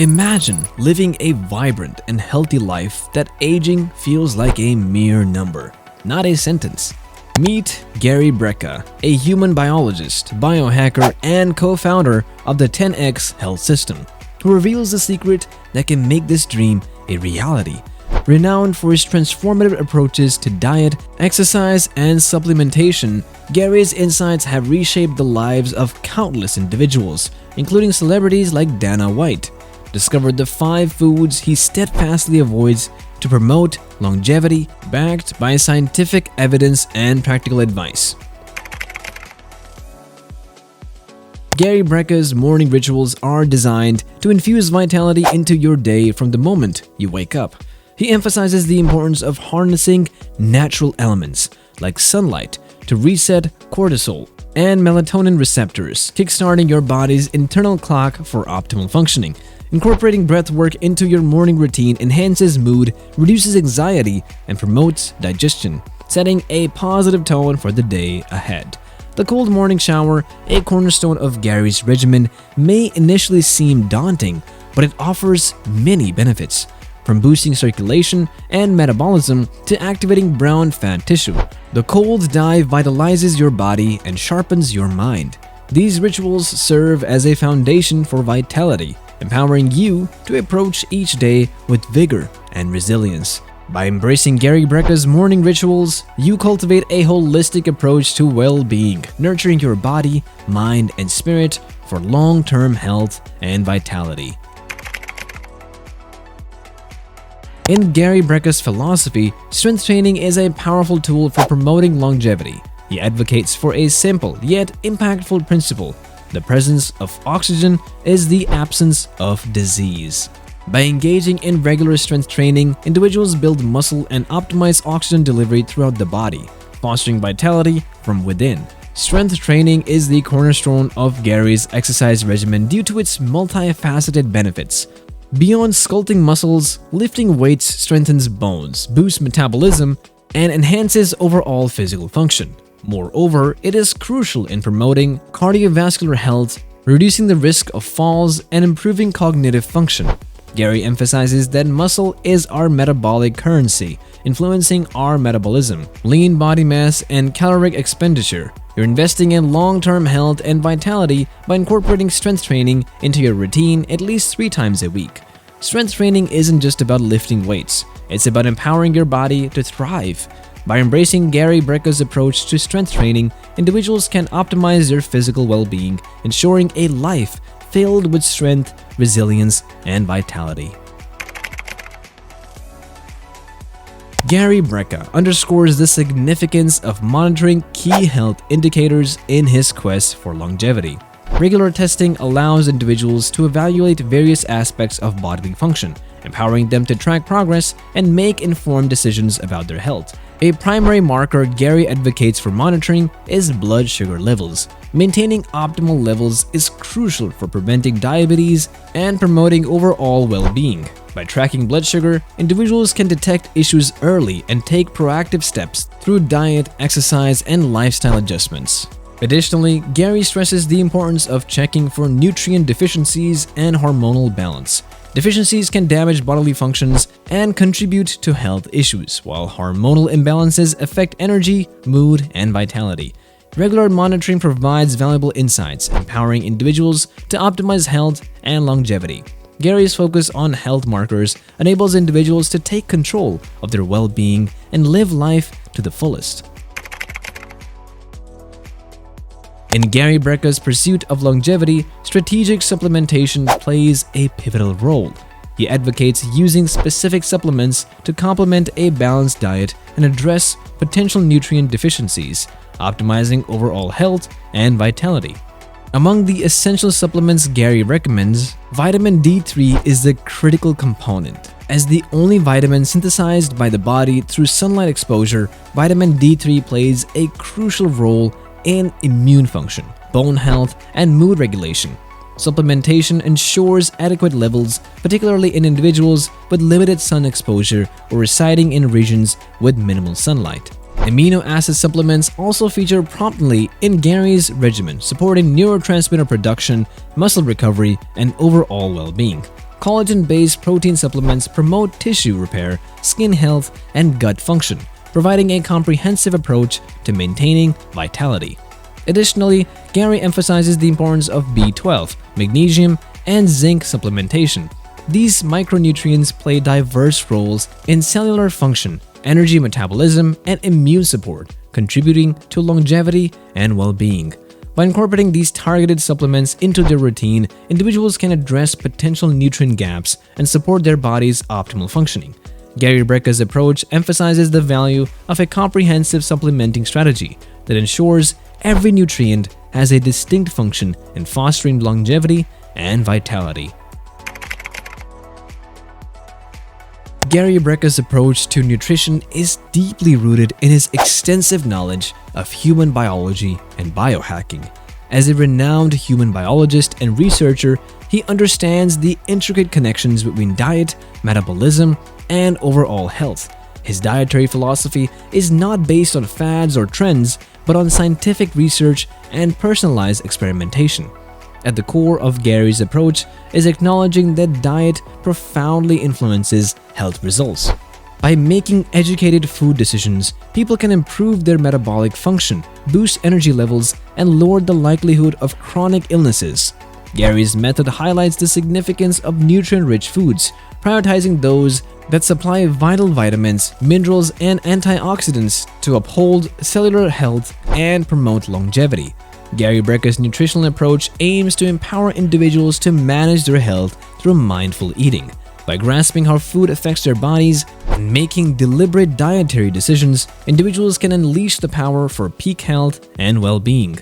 Imagine living a vibrant and healthy life that aging feels like a mere number, not a sentence. Meet Gary Brecka, a human biologist, biohacker, and co-founder of the 10X Health System, who reveals the secret that can make this dream a reality. Renowned for his transformative approaches to diet, exercise, and supplementation, Gary's insights have reshaped the lives of countless individuals, including celebrities like Dana White. Discover the 5 foods he steadfastly avoids to promote longevity, backed by scientific evidence and practical advice. Gary Brecka's morning rituals are designed to infuse vitality into your day from the moment you wake up. He emphasizes the importance of harnessing natural elements like sunlight to reset cortisol and melatonin receptors, kickstarting your body's internal clock for optimal functioning. Incorporating breathwork into your morning routine enhances mood, reduces anxiety, and promotes digestion, setting a positive tone for the day ahead. The cold morning shower, a cornerstone of Gary's regimen, may initially seem daunting, but it offers many benefits, from boosting circulation and metabolism to activating brown fat tissue. The cold dive vitalizes your body and sharpens your mind. These rituals serve as a foundation for vitality, empowering you to approach each day with vigor and resilience. By embracing Gary Brecka's morning rituals, you cultivate a holistic approach to well-being, nurturing your body, mind, and spirit for long-term health and vitality. In Gary Brecka's philosophy, strength training is a powerful tool for promoting longevity. He advocates for a simple yet impactful principle: the presence of oxygen is the absence of disease. By engaging in regular strength training, individuals build muscle and optimize oxygen delivery throughout the body, fostering vitality from within. Strength training is the cornerstone of Gary's exercise regimen due to its multifaceted benefits. Beyond sculpting muscles, lifting weights strengthens bones, boosts metabolism, and enhances overall physical function. Moreover, it is crucial in promoting cardiovascular health, reducing the risk of falls, and improving cognitive function. Gary emphasizes that muscle is our metabolic currency, influencing our metabolism, lean body mass, and caloric expenditure. You're investing in long-term health and vitality by incorporating strength training into your routine at least 3 times a week. Strength training isn't just about lifting weights, it's about empowering your body to thrive. By embracing Gary Brecka's approach to strength training, individuals can optimize their physical well-being, ensuring a life filled with strength, resilience, and vitality. Gary Brecka underscores the significance of monitoring key health indicators in his quest for longevity. Regular testing allows individuals to evaluate various aspects of bodily function, empowering them to track progress and make informed decisions about their health. A primary marker Gary advocates for monitoring is blood sugar levels. Maintaining optimal levels is crucial for preventing diabetes and promoting overall well-being. By tracking blood sugar, individuals can detect issues early and take proactive steps through diet, exercise, and lifestyle adjustments. Additionally, Gary stresses the importance of checking for nutrient deficiencies and hormonal balance. Deficiencies can damage bodily functions and contribute to health issues, while hormonal imbalances affect energy, mood, and vitality. Regular monitoring provides valuable insights, empowering individuals to optimize health and longevity. Gary's focus on health markers enables individuals to take control of their well-being and live life to the fullest. In Gary Brecka's pursuit of longevity, strategic supplementation plays a pivotal role. He advocates using specific supplements to complement a balanced diet and address potential nutrient deficiencies, optimizing overall health and vitality. Among the essential supplements Gary recommends, vitamin D3 is the critical component. As the only vitamin synthesized by the body through sunlight exposure, vitamin D3 plays a crucial role in immune function, bone health, and mood regulation. Supplementation ensures adequate levels, particularly in individuals with limited sun exposure or residing in regions with minimal sunlight. Amino acid supplements also feature prominently in Gary's regimen, supporting neurotransmitter production, muscle recovery, and overall well-being. Collagen-based protein supplements promote tissue repair, skin health, and gut function, providing a comprehensive approach to maintaining vitality. Additionally, Gary emphasizes the importance of B12, magnesium, and zinc supplementation. These micronutrients play diverse roles in cellular function, energy metabolism, and immune support, contributing to longevity and well-being. By incorporating these targeted supplements into their routine, individuals can address potential nutrient gaps and support their body's optimal functioning. Gary Brecka's approach emphasizes the value of a comprehensive supplementing strategy that ensures every nutrient has a distinct function in fostering longevity and vitality. Gary Brecka's approach to nutrition is deeply rooted in his extensive knowledge of human biology and biohacking. As a renowned human biologist and researcher, he understands the intricate connections between diet, metabolism, and overall health. His dietary philosophy is not based on fads or trends, but on scientific research and personalized experimentation. At the core of Gary's approach is acknowledging that diet profoundly influences health results. By making educated food decisions, people can improve their metabolic function, boost energy levels, and lower the likelihood of chronic illnesses. Gary's method highlights the significance of nutrient-rich foods, prioritizing those that supply vital vitamins, minerals, and antioxidants to uphold cellular health and promote longevity. Gary Brecka's nutritional approach aims to empower individuals to manage their health through mindful eating. By grasping how food affects their bodies and making deliberate dietary decisions, individuals can unleash the power for peak health and well-being.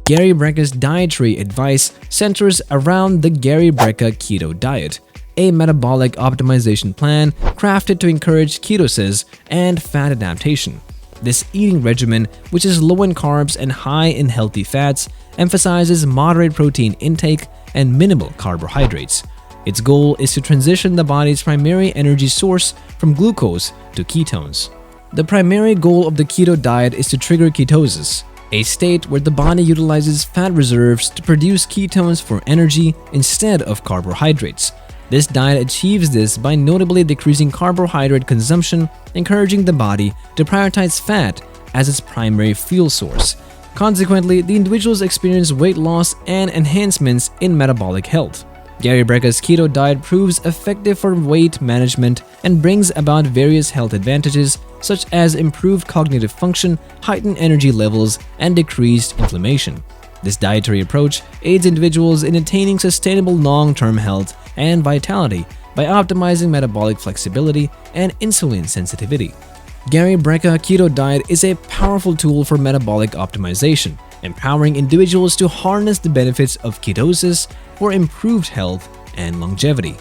Gary Brecka's dietary advice centers around the Gary Brecka Keto Diet, a metabolic optimization plan crafted to encourage ketosis and fat adaptation. This eating regimen, which is low in carbs and high in healthy fats, emphasizes moderate protein intake and minimal carbohydrates. Its goal is to transition the body's primary energy source from glucose to ketones. The primary goal of the keto diet is to trigger ketosis, a state where the body utilizes fat reserves to produce ketones for energy instead of carbohydrates. This diet achieves this by notably decreasing carbohydrate consumption, encouraging the body to prioritize fat as its primary fuel source. Consequently, the individuals experience weight loss and enhancements in metabolic health. Gary Brecka's keto diet proves effective for weight management and brings about various health advantages such as improved cognitive function, heightened energy levels, and decreased inflammation. This dietary approach aids individuals in attaining sustainable long-term health and vitality by optimizing metabolic flexibility and insulin sensitivity. Gary Brecka Keto Diet is a powerful tool for metabolic optimization, empowering individuals to harness the benefits of ketosis for improved health and longevity.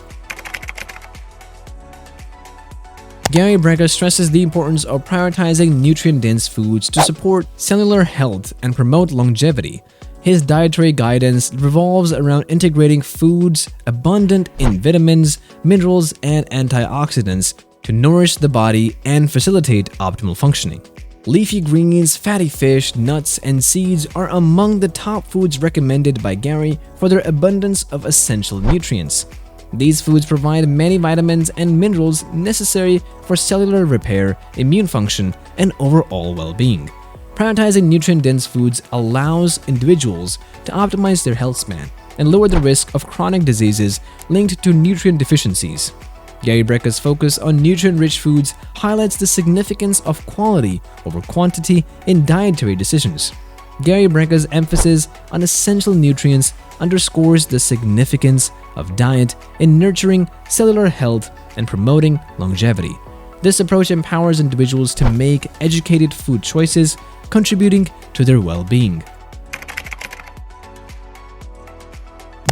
Gary Brecka stresses the importance of prioritizing nutrient-dense foods to support cellular health and promote longevity. His dietary guidance revolves around integrating foods abundant in vitamins, minerals, and antioxidants to nourish the body and facilitate optimal functioning. Leafy greens, fatty fish, nuts, and seeds are among the top foods recommended by Gary for their abundance of essential nutrients. These foods provide many vitamins and minerals necessary for cellular repair, immune function, and overall well-being. Prioritizing nutrient-dense foods allows individuals to optimize their health span and lower the risk of chronic diseases linked to nutrient deficiencies. Gary Brecka's focus on nutrient-rich foods highlights the significance of quality over quantity in dietary decisions. Gary Brecka's emphasis on essential nutrients underscores the significance of diet in nurturing cellular health and promoting longevity. This approach empowers individuals to make educated food choices, contributing to their well-being.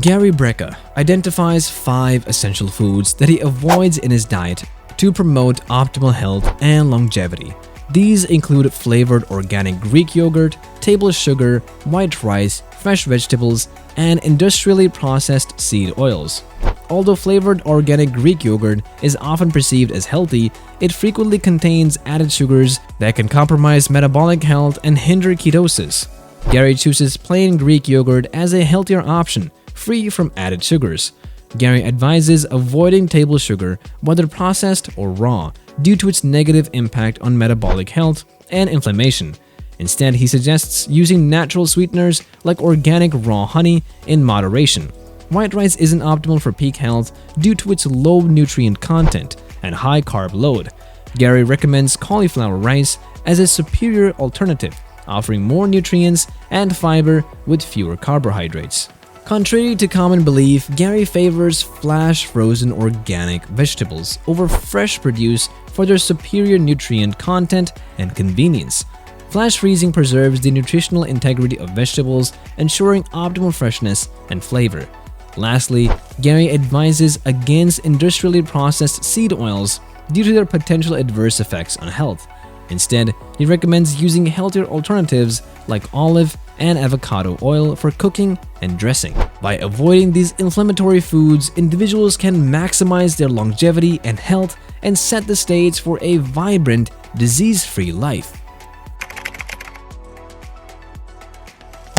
Gary Brecka identifies 5 essential foods that he avoids in his diet to promote optimal health and longevity. These include flavored organic Greek yogurt, table sugar, white rice, fresh vegetables, and industrially processed seed oils. Although flavored organic Greek yogurt is often perceived as healthy, it frequently contains added sugars that can compromise metabolic health and hinder ketosis. Gary chooses plain Greek yogurt as a healthier option, free from added sugars. Gary advises avoiding table sugar, whether processed or raw, due to its negative impact on metabolic health and inflammation. Instead, he suggests using natural sweeteners like organic raw honey in moderation. White rice isn't optimal for peak health due to its low nutrient content and high carb load. Gary recommends cauliflower rice as a superior alternative, offering more nutrients and fiber with fewer carbohydrates. Contrary to common belief, Gary favors flash-frozen organic vegetables over fresh produce for their superior nutrient content and convenience. Flash freezing preserves the nutritional integrity of vegetables, ensuring optimal freshness and flavor. Lastly, Gary advises against industrially processed seed oils due to their potential adverse effects on health. Instead, he recommends using healthier alternatives like olive and avocado oil for cooking and dressing. By avoiding these inflammatory foods, individuals can maximize their longevity and health and set the stage for a vibrant, disease-free life.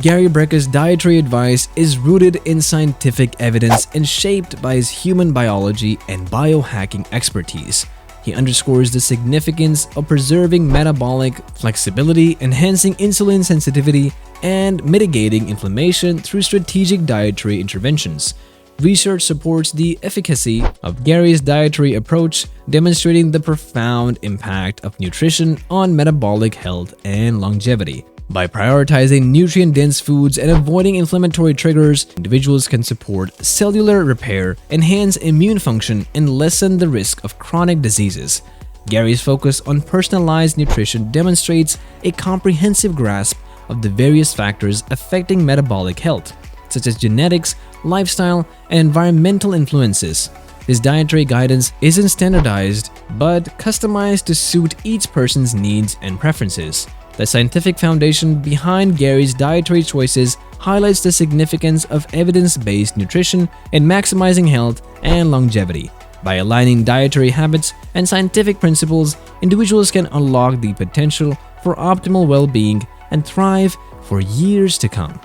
Gary Brecka's dietary advice is rooted in scientific evidence and shaped by his human biology and biohacking expertise. He underscores the significance of preserving metabolic flexibility, enhancing insulin sensitivity, and mitigating inflammation through strategic dietary interventions. Research supports the efficacy of Gary's dietary approach, demonstrating the profound impact of nutrition on metabolic health and longevity. By prioritizing nutrient-dense foods and avoiding inflammatory triggers, individuals can support cellular repair, enhance immune function, and lessen the risk of chronic diseases. Gary's focus on personalized nutrition demonstrates a comprehensive grasp of the various factors affecting metabolic health, such as genetics, lifestyle, and environmental influences. His dietary guidance isn't standardized, but customized to suit each person's needs and preferences. The scientific foundation behind Gary's dietary choices highlights the significance of evidence-based nutrition in maximizing health and longevity. By aligning dietary habits and scientific principles, individuals can unlock the potential for optimal well-being and thrive for years to come.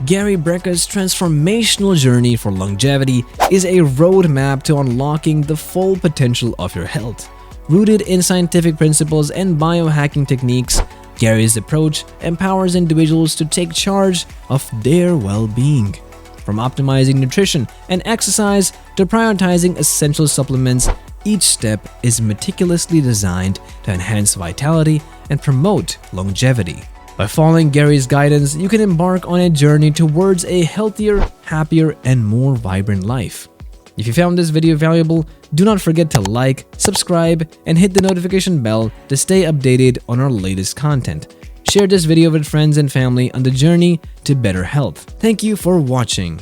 Gary Brecka's transformational journey for longevity is a roadmap to unlocking the full potential of your health. Rooted in scientific principles and biohacking techniques, Gary's approach empowers individuals to take charge of their well-being. From optimizing nutrition and exercise to prioritizing essential supplements, each step is meticulously designed to enhance vitality and promote longevity. By following Gary's guidance, you can embark on a journey towards a healthier, happier, and more vibrant life. If you found this video valuable, do not forget to like, subscribe, and hit the notification bell to stay updated on our latest content. Share this video with friends and family on the journey to better health. Thank you for watching.